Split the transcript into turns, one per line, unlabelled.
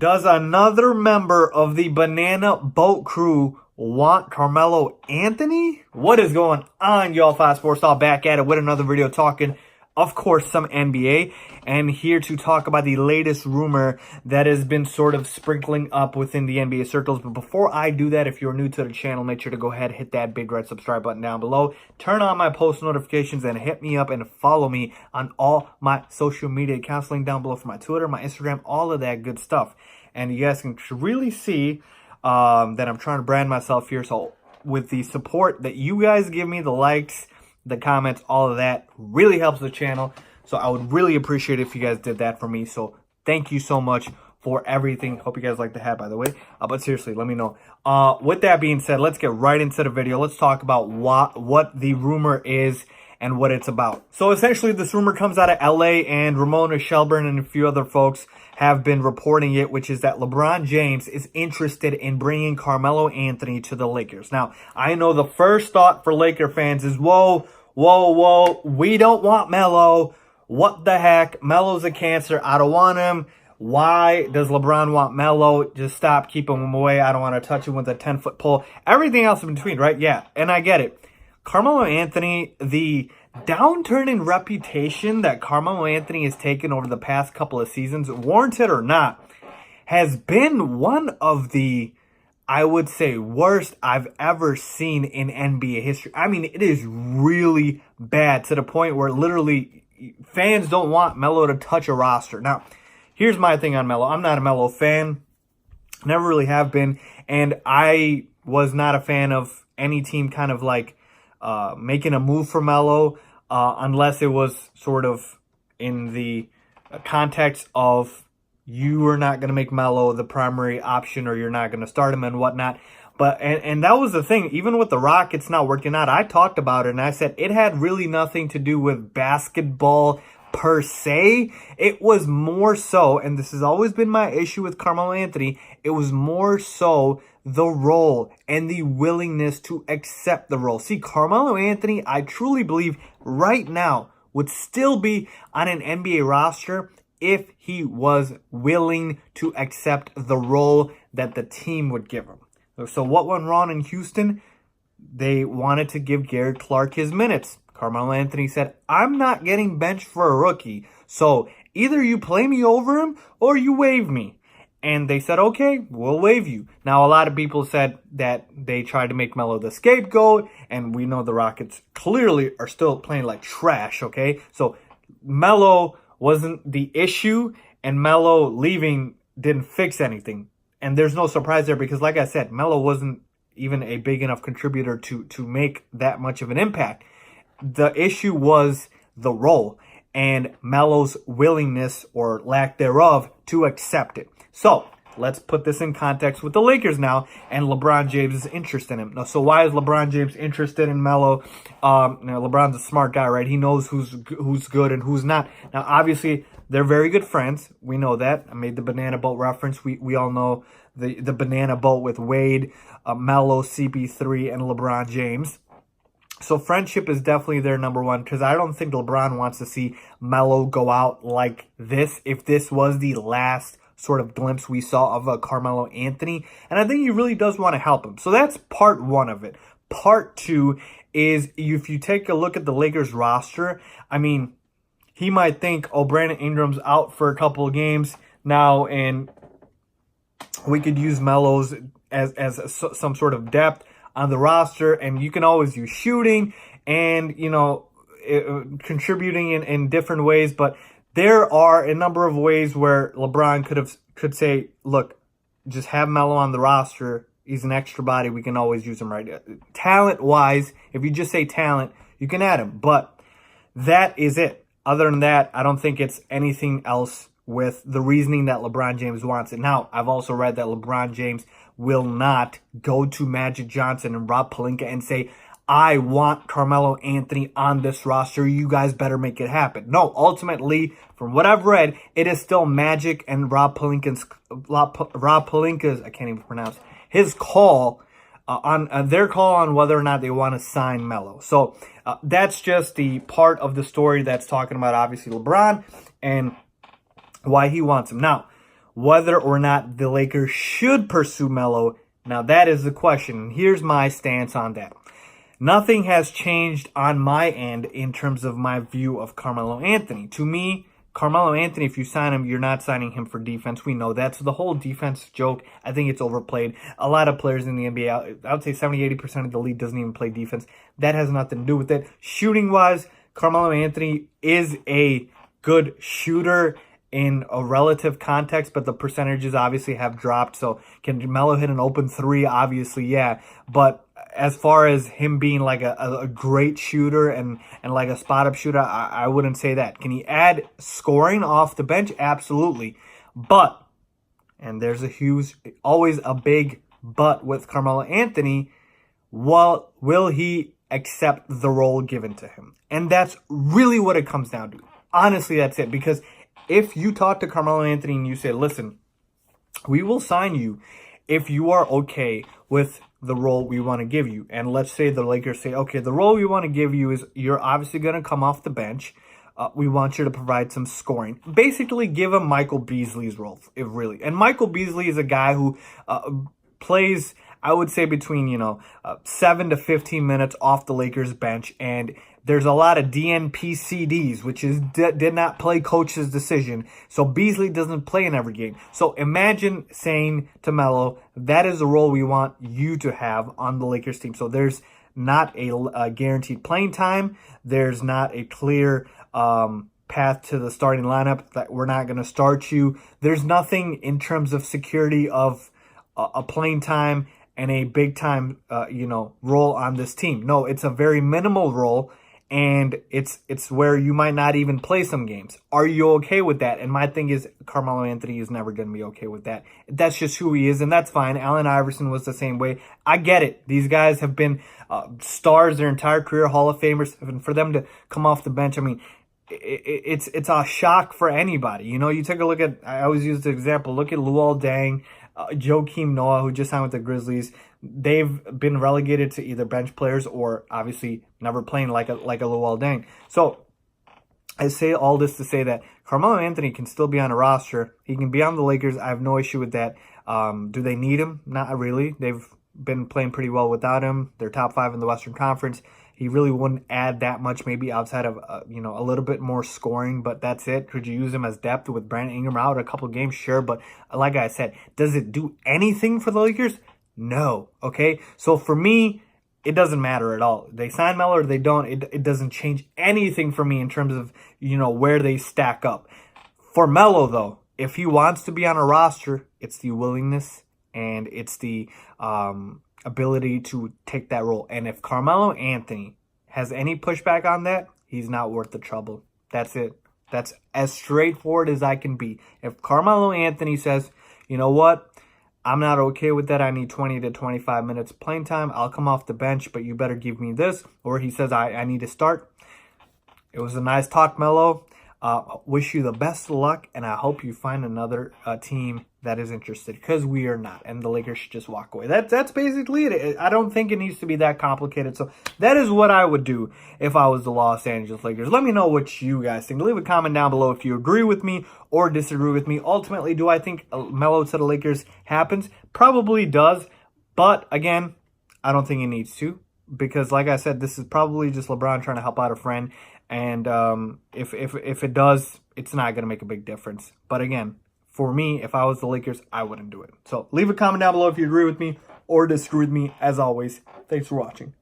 Does another member of the Banana Boat Crew want Carmelo Anthony? What is going on, y'all? 5 Sports Style back at it with another video talking, of course, some NBA. And here to talk about the latest rumor that has been sort of sprinkling up within the NBA circles. But before I do that, if you're new to the channel, make sure to go ahead and hit that big red subscribe button down below. Turn on my post notifications and hit me up and follow me on all my social media accounts. Link down below for my Twitter, my Instagram, all of that good stuff. And you guys can really see that I'm trying to brand myself here. So with the support that you guys give me, the likes, the comments, all of that really helps the channel. So I would really appreciate it if you guys did that for me. So thank you so much for everything. Hope you guys like the hat, by the way. But seriously, let me know. With that being said, let's get right into the video. Let's talk about what the rumor is and what it's about. So essentially, this rumor comes out of LA, and Ramona Shelburne and a few other folks have been reporting it, which is that LeBron James is interested in bringing Carmelo Anthony to the Lakers. Now, I know the first thought for Laker fans is, whoa, we don't want Melo. What the heck? Melo's a cancer. I don't want him. Why does LeBron want Melo? Just stop, keep him away. I don't want to touch him with a 10-foot pole. Everything else in between, right? Yeah, and I get it. Carmelo Anthony, the downturn in reputation that Carmelo Anthony has taken over the past couple of seasons, warranted or not, has been one of the, I would say, worst I've ever seen in NBA history. I mean, it is really bad to the point where literally fans don't want Melo to touch a roster. Now, here's my thing on Melo. I'm not a Melo fan. Never really have been. And I was not a fan of any team kind of like making a move for Melo unless it was sort of in the context of you are not going to make Melo the primary option, or you're not going to start him and whatnot. But and that was the thing. Even with the Rockets not working out, I talked about it and I said it had really nothing to do with basketball per se. It was more so, and this has always been my issue with Carmelo Anthony, it was more so the role and the willingness to accept the role. See, Carmelo Anthony, I truly believe right now would still be on an NBA roster if he was willing to accept the role that the team would give him. So what went wrong in Houston? They wanted to give Garrett Clark his minutes. Carmelo Anthony said, I'm not getting benched for a rookie. So either you play me over him or you waive me. And they said, okay, we'll waive you. Now, a lot of people said that they tried to make Melo the scapegoat. And we know the Rockets clearly are still playing like trash, okay? So Melo wasn't the issue, and Melo leaving didn't fix anything. And there's no surprise there because, like I said, Melo wasn't even a big enough contributor to make that much of an impact. The issue was the role and Melo's willingness or lack thereof to accept it. So let's put this in context with the Lakers now and LeBron James' interest in him. Now, so why is LeBron James interested in Melo? LeBron's a smart guy, right? He knows who's good and who's not. Now, obviously, they're very good friends. We know that. I made the banana boat reference. We all know the banana boat with Wade, Melo, CP3, and LeBron James. So friendship is definitely their number one, because I don't think LeBron wants to see Melo go out like this if this was the last sort of glimpse we saw of a Carmelo Anthony. And I think he really does want to help him. So that's part one of it. Part two is if you take a look at the Lakers roster, I mean, he might think, oh, Brandon Ingram's out for a couple of games now, and we could use Melo's as some sort of depth on the roster, and you can always use shooting and, you know, contributing in different ways. But there are a number of ways where LeBron could say, look, just have Melo on the roster. He's an extra body. We can always use him, right? Talent-wise, if you just say talent, you can add him. But that is it. Other than that, I don't think it's anything else with the reasoning that LeBron James wants it. Now, I've also read that LeBron James will not go to Magic Johnson and Rob Pelinka and say, I want Carmelo Anthony on this roster. You guys better make it happen. No, ultimately, from what I've read, it is still Magic and Rob Pelinka's, I can't even pronounce, his call on their call on whether or not they want to sign Melo. So that's just the part of the story that's talking about, obviously, LeBron and why he wants him. Now, whether or not the Lakers should pursue Melo. Now, that is the question. Here's my stance on that. Nothing has changed on my end in terms of my view of Carmelo Anthony. To me, Carmelo Anthony, if you sign him, you're not signing him for defense. We know that's the whole defense joke. I think it's overplayed. A lot of players in the NBA, I would say 70-80% of the league doesn't even play defense. That has nothing to do with it. Shooting-wise, Carmelo Anthony is a good shooter in a relative context, but the percentages obviously have dropped. So can Melo hit an open three? Obviously, yeah. But as far as him being like a great shooter and like a spot-up shooter, I wouldn't say that. Can he add scoring off the bench? Absolutely. But, and there's always a big but with Carmelo Anthony, will he accept the role given to him? And that's really what it comes down to. Honestly, that's it. Because if you talk to Carmelo Anthony and you say, listen, we will sign you if you are okay with the role we want to give you. And let's say the Lakers say, okay, the role we want to give you is you're obviously going to come off the bench. We want you to provide some scoring. Basically, give him Michael Beasley's role, if really. And Michael Beasley is a guy who plays, I would say, between 7 to 15 minutes off the Lakers bench, and there's a lot of DNP-CDs, which is did not play coach's decision. So Beasley doesn't play in every game. So imagine saying to Melo, that is the role we want you to have on the Lakers team. So there's not a guaranteed playing time. There's not a clear path to the starting lineup that we're not going to start you. There's nothing in terms of security of a playing time and a big time, role on this team. No, it's a very minimal role. And it's where you might not even play some games. Are you okay with that? And my thing is, Carmelo Anthony is never going to be okay with that. That's just who he is, and that's fine. Allen Iverson was the same way. I get it. These guys have been stars their entire career, Hall of Famers. And for them to come off the bench, I mean, it's a shock for anybody. You take a look at, I always use the example, look at Luol Deng, Joakim Noah, who just signed with the Grizzlies. They've been relegated to either bench players or obviously never playing like a Luol Deng. So I say all this to say that Carmelo Anthony can still be on a roster. He can be on the Lakers. I have no issue with that. Do they need him? Not really. They've been playing pretty well without him. They're top 5 in the Western Conference. He really wouldn't add that much, maybe outside of a little bit more scoring, but that's it. Could you use him as depth with Brandon Ingram out a couple games? Sure, but like I said, does it do anything for the Lakers? No. Okay, so for me, it doesn't matter at all. They sign Melo or they don't. It doesn't change anything for me in terms of where they stack up. For Melo though, if he wants to be on a roster, it's the willingness and it's the ability to take that role. And if Carmelo Anthony has any pushback on that, he's not worth the trouble. That's it. That's as straightforward as I can be. If Carmelo Anthony says, you know what, I'm not okay with that, I need 20 to 25 minutes playing time, I'll come off the bench, but you better give me this. Or he says, I need to start. It was a nice talk, Melo. Wish you the best of luck, and I hope you find another team that is interested, because we are not, and the Lakers should just walk away. That's basically it. I don't think it needs to be that complicated. So that is what I would do if I was the Los Angeles Lakers. Let me know what you guys think. Leave a comment down below if you agree with me or disagree with me. Ultimately, do I think Melo to the Lakers happens? Probably does, but again, I don't think it needs to, because like I said, this is probably just LeBron trying to help out a friend. And if it does, it's not going to make a big difference. But again, for me, if I was the Lakers, I wouldn't do it. So leave a comment down below if you agree with me or disagree with me. As always, thanks for watching.